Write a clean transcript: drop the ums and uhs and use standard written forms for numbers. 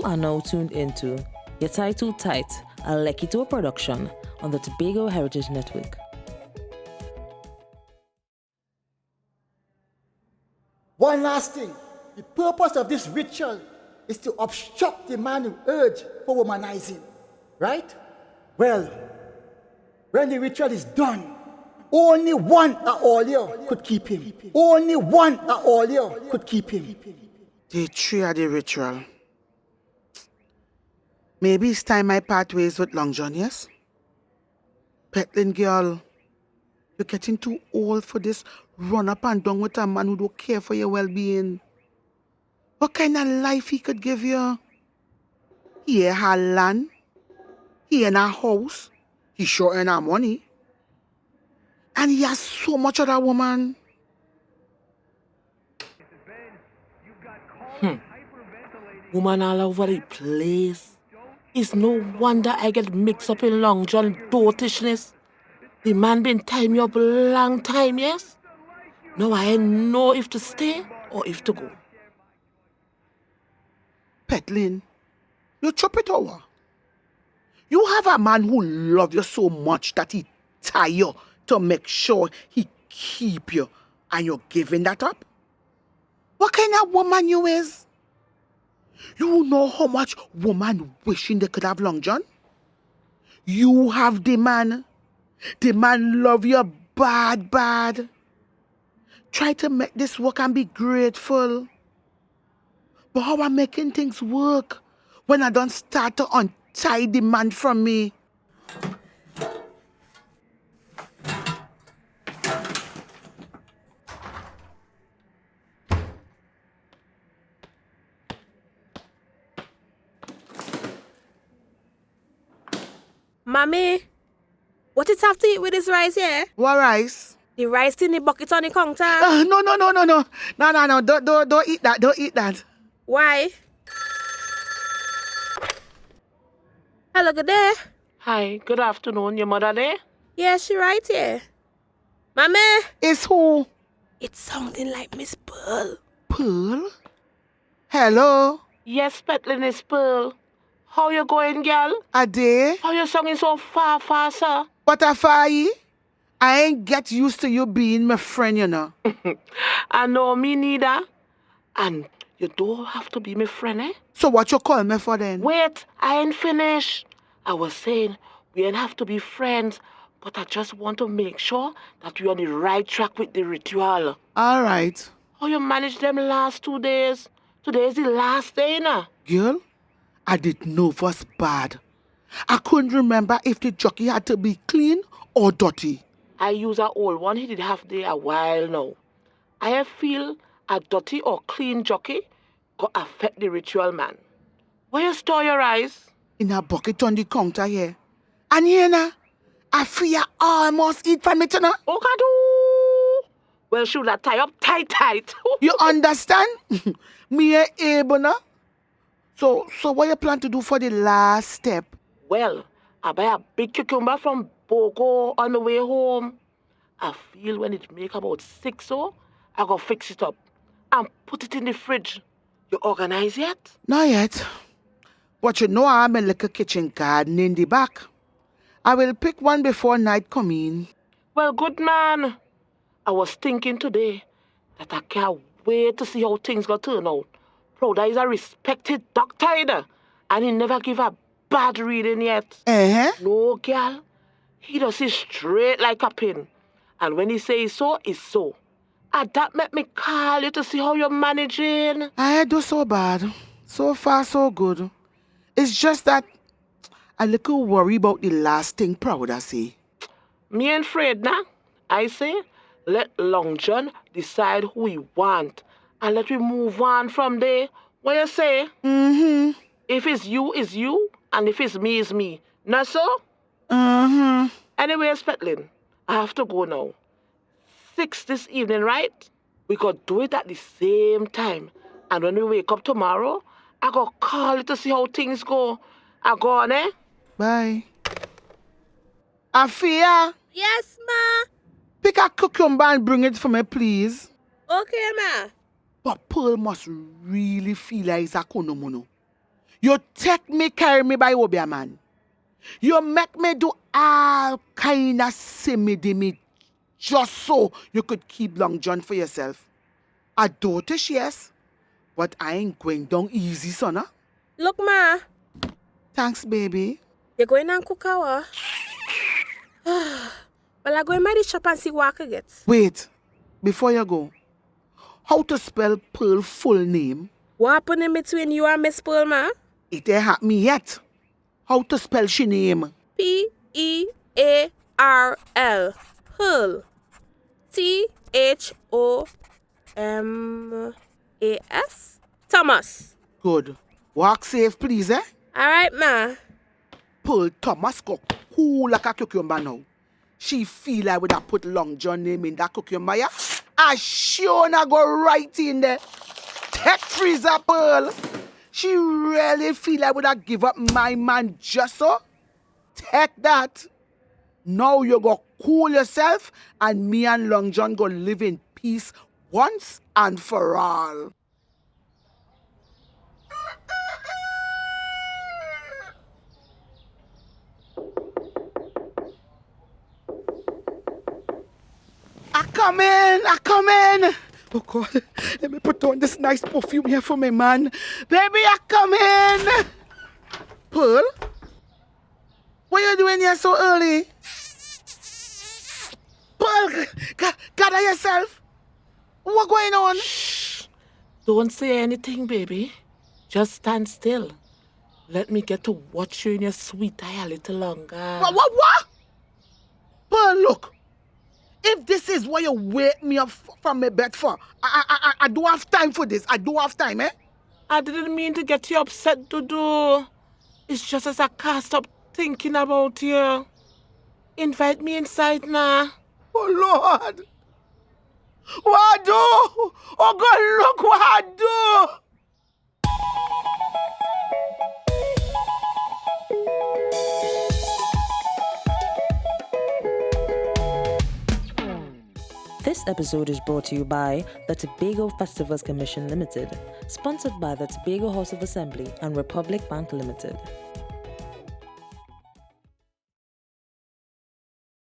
are now tuned into Your Tie Too Tight, a Les Coteaux production on the Tobago Heritage Network. One last thing. The purpose of this ritual is to obstruct the man's urge for womanizing. Right? Well, when the ritual is done, only one Aolia could keep him. Only one Aolia could keep him. The tree of the ritual. Maybe it's time I part ways with Long John, yes? Petlyn girl, you're getting too old for this run up and down with a man who don't care for your well-being. What kind of life he could give you? He ain't her land. He ain't her house. He sure ain't her money. And he has so much of that woman. Woman all over the place. It's no wonder I get mixed up in Long John dotishness. The man been tying me up a long time, yes? Now I ain't know if to stay or if to go. Petlyn, you chop it over. You have a man who loves you so much that he tie you to make sure he keep you, and you're giving that up? What kind of woman you is? You know how much woman wishing they could have Long John? You have the man. The man love you bad. Try to make this work and be grateful. But how am I making things work when I don't start to untie the man from me? Mommy, what it have to eat with this rice here? What rice? The rice in the bucket on the counter. No. Don't eat that. Don't eat that. Why? Hello, good day. Hi, good afternoon. Your mother there? Yeah, she right here. Mommy. It's who? It's sounding like Miss Pearl. Pearl? Hello? Yes, Petlyn is Pearl. How you going, girl? A day? How you singing so far, sir? What a fire? I ain't get used to you being my friend, you know. I know, me neither. And you don't have to be my friend, eh? So what you call me for then? Wait, I ain't finished. I was saying we ain't have to be friends, but I just want to make sure that we're on the right track with the ritual. All right. How you managed them last 2 days? Today is the last day, now. Girl, I didn't know it was bad. I couldn't remember if the jockey had to be clean or dirty. I use an old one. He did have there a while now. I feel a dirty or clean jockey could affect the ritual man. Where you store your rice? In a bucket on the counter here. And here now, I fear I must eat from it, you know. Okado! Well, should I tie up tight? You understand? Me ain't able now. So what you plan to do for the last step? Well, I buy a big cucumber from Bogo on the way home. I feel when it make about 6 or I go fix it up and put it in the fridge. You organize yet? Not yet. But you know I'm a little kitchen garden in the back. I will pick one before night come in. Well, good man. I was thinking today that I can't wait to see how things go turn out. Prouder is a respected doctor, either, and he never give a bad reading yet. No, girl. He does it straight like a pin. And when he says so, it's so. And that make me call you to see how you're managing. I do so bad. So far, so good. It's just that I little worry about the last thing Prouder say. Me ain't afraid, nah. I say, let Long John decide who he want. And let me move on from there. What you say? Mm-hmm. If it's you. And if it's me. Not so? Mm-hmm. Anyways, Petlyn, I have to go now. 6 this evening, right? We could do it at the same time. And when we wake up tomorrow, I go call you to see how things go. I go on, eh? Bye. Afia, Yes, ma. pick a cucumber and bring it for me, please. Okay, ma. But Pearl must really feel like it's a konomono. You take me, carry me by Obia, man. You make me do all kind of simmy-dimmy just so you could keep Long John for yourself. I dotish, yes, but I ain't going down easy, son, huh? Look, Ma. Thanks, baby. You going and cook our? Well, I go in my shop and see what I can get. Wait, before you go, how to spell Pearl full name? What happened in between you and Miss Pearl, Ma? It ain't happened yet. How to spell she name? P-E-A-R-L. Pearl. T-H-O-M-A-S. Thomas. Good. Walk safe, please, eh? All right, Ma. Pearl Thomas go cool like a cucumber now. She feel like would have put Long John name in that cucumber, yeah? I sure not go right in there. Tech freezer, Pearl. She really feel like would have give up my man just so? Take that. Now you go cool yourself and me and Long John go live in peace once and for all. I come in. Oh God, let me put on this nice perfume here for me, man. Baby, I come in. Pearl, what are you doing here so early? Pearl, gather yourself. What's going on? Shh. Don't say anything, baby. Just stand still. Let me get to watch you in your sweet eye a little longer. What? Pearl, look. If this is what you wake me up from my bed for, I don't have time for this. I don't have time, eh? I didn't mean to get you upset, Dudu. It's just as I can't stop thinking about you. Invite me inside now. Oh, Lord. What I do? Oh, God, look what I do. This episode is brought to you by the Tobago Festivals Commission Limited, sponsored by the Tobago House of Assembly and Republic Bank Limited.